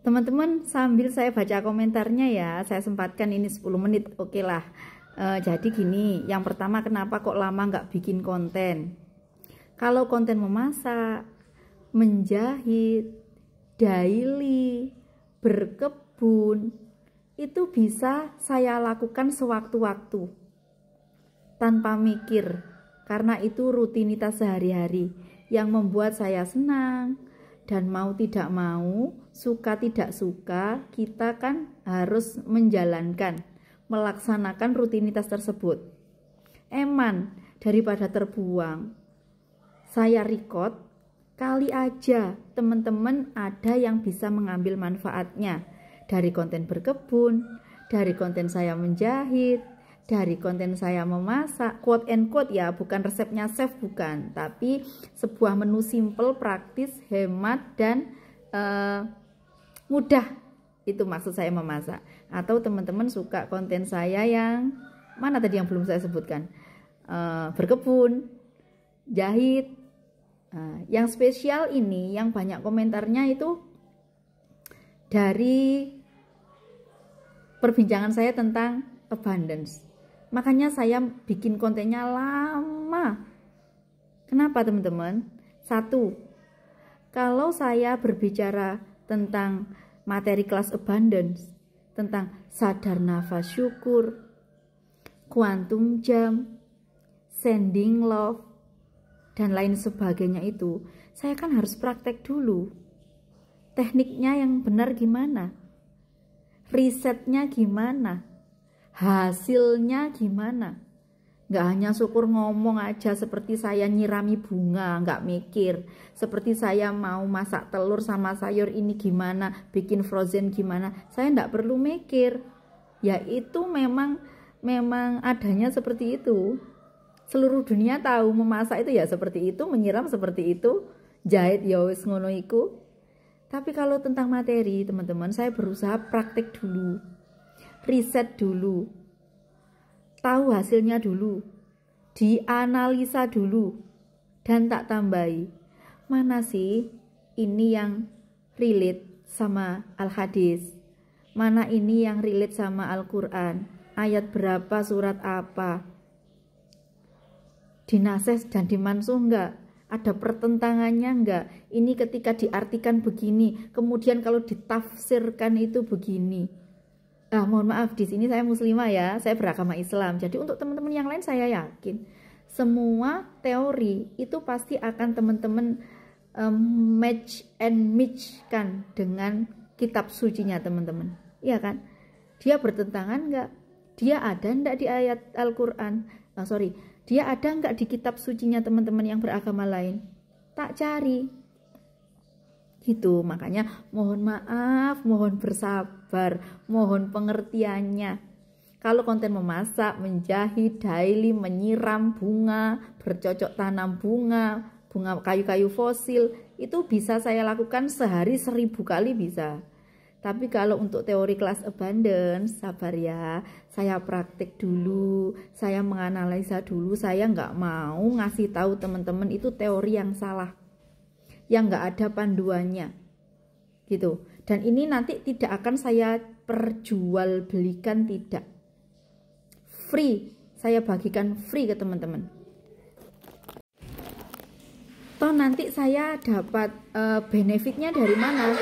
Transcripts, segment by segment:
Teman-teman, sambil saya baca komentarnya ya, saya sempatkan ini 10 menit, oke lah. Jadi gini, yang pertama, kenapa kok lama nggak bikin konten? Kalau konten memasak, menjahit, daily, berkebun, itu bisa saya lakukan sewaktu-waktu tanpa mikir, karena itu rutinitas sehari-hari yang membuat saya senang. Dan mau tidak mau, suka tidak suka, kita kan harus menjalankan, melaksanakan rutinitas tersebut. Eman, daripada terbuang, saya record, kali aja teman-teman ada yang bisa mengambil manfaatnya. Dari konten berkebun, dari konten saya menjahit, dari konten saya memasak, quote and quote ya, bukan resepnya chef, bukan, tapi sebuah menu simple, praktis, hemat, dan mudah. Itu maksud saya memasak. Atau teman-teman suka konten saya yang mana tadi yang belum saya sebutkan, berkebun, jahit. Yang spesial ini, yang banyak komentarnya itu dari perbincangan saya tentang abundance. Makanya saya bikin kontennya lama. Kenapa teman-teman? Satu, kalau saya berbicara tentang materi kelas abundance, tentang sadar nafas syukur, quantum jam, sending love, dan lain sebagainya itu, saya kan harus praktek dulu. Tekniknya yang benar gimana? Risetnya gimana? Hasilnya gimana? Nggak hanya syukur ngomong aja seperti saya nyirami bunga, nggak mikir. Seperti saya mau masak telur sama sayur ini gimana, bikin frozen gimana. Saya nggak perlu mikir. Ya itu memang adanya seperti itu. Seluruh dunia tahu memasak itu ya seperti itu, menyiram seperti itu, jahit ya wis ngono iku. Tapi kalau tentang materi, teman-teman, saya berusaha praktek dulu. Riset dulu, tahu hasilnya dulu, dianalisa dulu, dan tak tambahi. Mana sih ini yang relate sama Al-Hadis? Mana ini yang relate sama Al-Quran? Ayat berapa, surat apa? Dinases dan dimansuh enggak? Ada pertentangannya enggak? Ini ketika diartikan begini, kemudian kalau ditafsirkan itu begini. Mohon maaf, di sini saya muslimah ya, saya beragama Islam. Jadi untuk teman-teman yang lain saya yakin semua teori itu pasti akan teman-teman match kan dengan kitab sucinya teman-teman. Iya kan? Dia bertentangan enggak? Dia ada enggak di ayat Al-Quran? Dia ada enggak di kitab sucinya teman-teman yang beragama lain? Tak cari. Gitu, makanya mohon maaf, mohon bersabar, mohon pengertiannya. Kalau konten memasak, menjahit, daily, menyiram bunga, bercocok tanam bunga kayu-kayu fosil, itu bisa saya lakukan sehari 1000 kali bisa. Tapi kalau untuk teori kelas abundance, sabar ya, saya praktek dulu, saya menganalisa dulu, saya nggak mau ngasih tahu teman-teman itu teori yang salah, yang nggak ada panduannya gitu. Dan ini nanti tidak akan saya perjualbelikan, tidak, free, saya bagikan free ke teman-teman. Toh nanti saya dapat benefitnya dari mana?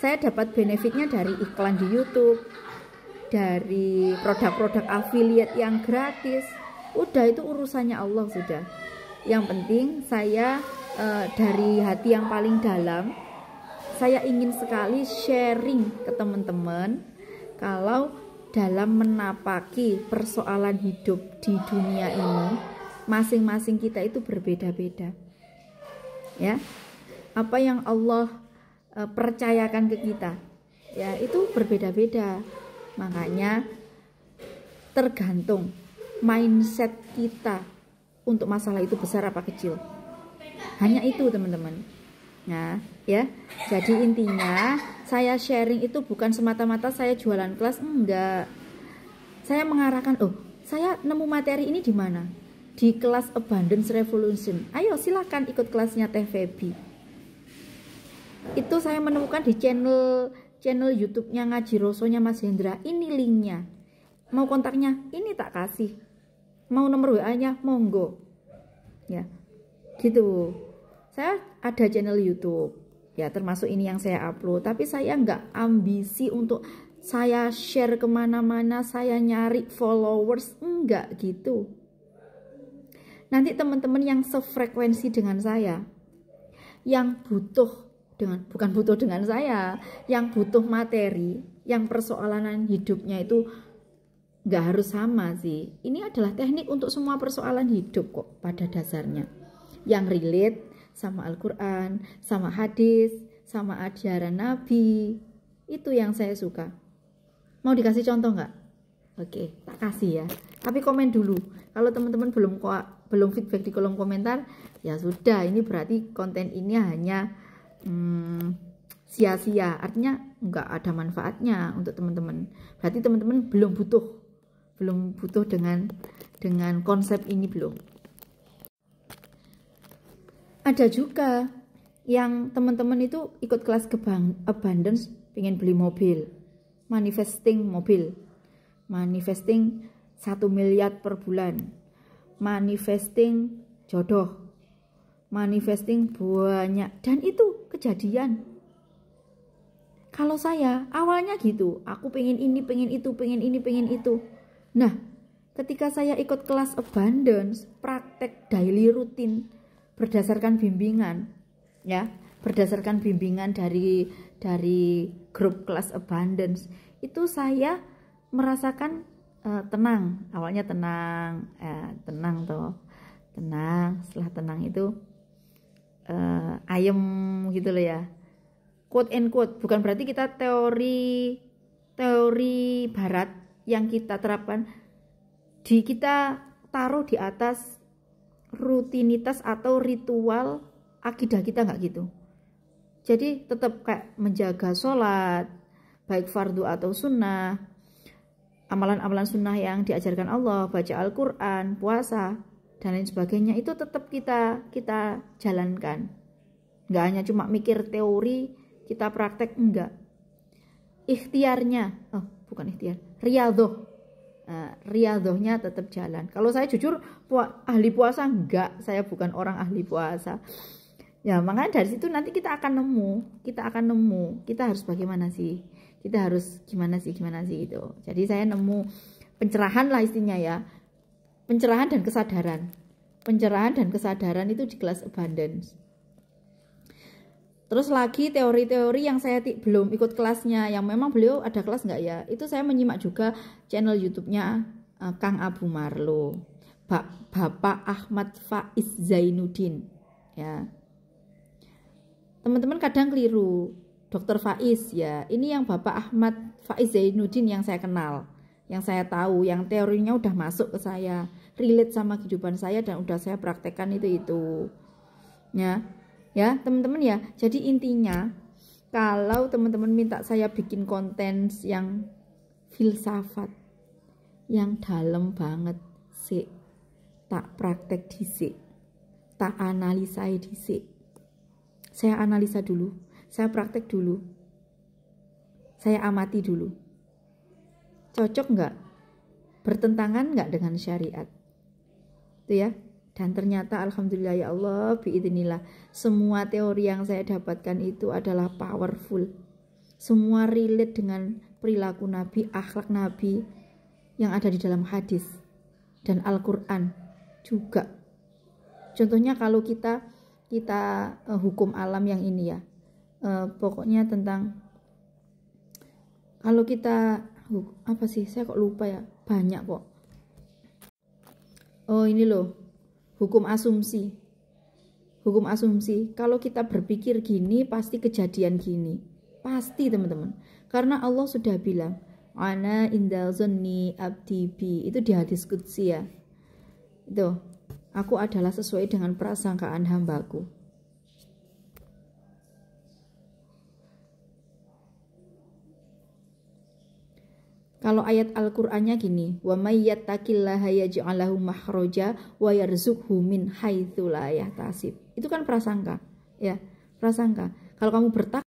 Saya dapat benefitnya dari iklan di YouTube, dari produk-produk affiliate yang gratis. Udah, itu urusannya Allah sudah. Yang penting saya dari hati yang paling dalam, saya ingin sekali sharing ke teman-teman kalau dalam menapaki persoalan hidup di dunia ini, masing-masing kita itu berbeda-beda. Ya, apa yang Allah percayakan ke kita, ya itu berbeda-beda. Makanya tergantung mindset kita untuk masalah itu besar apa kecil. Hanya itu teman-teman. Nah ya, jadi intinya saya sharing itu bukan semata-mata saya jualan kelas, enggak. Saya mengarahkan, saya nemu materi ini di mana? Di kelas Abundance Revolution. Ayo silakan ikut kelasnya Teh Febi. Itu saya menemukan di channel YouTube-nya Ngaji Rosonya Mas Hendra. Ini linknya. Mau kontaknya, ini tak kasih. Mau nomor WA-nya, monggo. Ya, gitu. Saya ada channel YouTube, ya termasuk ini yang saya upload. Tapi saya nggak ambisi untuk saya share kemana-mana, saya nyari followers, enggak gitu. Nanti teman-teman yang sefrekuensi dengan saya, yang bukan butuh dengan saya, yang butuh materi, yang persoalan hidupnya itu nggak harus sama sih. Ini adalah teknik untuk semua persoalan hidup kok pada dasarnya. Yang relate sama Al-Quran, sama hadis, sama ajaran Nabi. Itu yang saya suka. Mau dikasih contoh nggak? Oke, tak kasih ya. Tapi komen dulu. Kalau teman-teman belum feedback di kolom komentar, ya sudah. Ini berarti konten ini hanya sia-sia. Artinya nggak ada manfaatnya untuk teman-teman. Berarti teman-teman belum butuh dengan konsep ini belum. Ada juga yang teman-teman itu ikut kelas abundance, pengen beli mobil, manifesting mobil, manifesting 1 miliar per bulan, manifesting jodoh, manifesting banyak, dan itu kejadian. Kalau saya awalnya gitu, aku pengen ini, pengen itu, pengen ini, pengen itu. Nah, ketika saya ikut kelas abundance, praktek daily rutin berdasarkan bimbingan, ya, berdasarkan bimbingan dari grup kelas abundance, itu saya merasakan tenang. Awalnya tenang toh, tenang. Setelah tenang itu ayem gitu loh ya. Quote and quote, bukan berarti kita teori barat yang kita terapkan kita taruh di atas rutinitas atau ritual akidah kita, nggak gitu. Jadi tetap kayak menjaga sholat, baik fardu atau sunnah, amalan-amalan sunnah yang diajarkan Allah, baca Al-Quran, puasa, dan lain sebagainya, itu tetap kita jalankan. Nggak hanya cuma mikir teori, kita praktek, enggak. Ikhtiarnya, riyadhohnya tetap jalan. Kalau saya jujur ahli puasa enggak, saya bukan orang ahli puasa. Ya, makanya dari situ nanti kita akan nemu, kita harus bagaimana sih? Kita harus gimana sih gitu. Jadi saya nemu pencerahan lah istilahnya ya. Pencerahan dan kesadaran itu di kelas abundance. Terus lagi teori-teori yang saya belum ikut kelasnya, yang memang beliau ada kelas nggak ya, itu saya menyimak juga channel YouTube-nya Kang Abu Marlo, Bapak Ahmad Faiz Zainuddin, ya. Teman-teman kadang keliru, Dr. Faiz ya, ini yang Bapak Ahmad Faiz Zainuddin yang saya kenal, yang saya tahu, yang teorinya udah masuk ke saya, relate sama kehidupan saya dan udah saya praktekkan itu, ya teman-teman ya. Jadi intinya kalau teman-teman minta saya bikin konten yang filsafat, yang dalam banget sih, tak praktek dhisik, tak analisa dhisik. Saya analisa dulu, saya praktek dulu, saya amati dulu, cocok nggak, bertentangan nggak dengan syariat, itu ya. Dan ternyata alhamdulillah ya Allah, biidznillah, semua teori yang saya dapatkan itu adalah powerful. Semua relate dengan perilaku Nabi, akhlak Nabi yang ada di dalam hadis dan Al-Quran juga. Contohnya kalau kita hukum alam yang ini ya, pokoknya tentang kalau kita apa sih, saya kok lupa ya, banyak kok. Oh ini loh, hukum asumsi. Kalau kita berpikir gini pasti kejadian gini, pasti teman-teman, karena Allah sudah bilang ana indal zonni abdi bi, itu di hadis qudsi ya, itu aku adalah sesuai dengan prasangkaan hambaku. Kalau ayat Al-Qur'annya gini, wa may yattaqillaha yaj'al lahu makhraja wa yarzuqhu min haitsu la yahtasib. Itu kan prasangka, ya, prasangka. Kalau kamu bertahan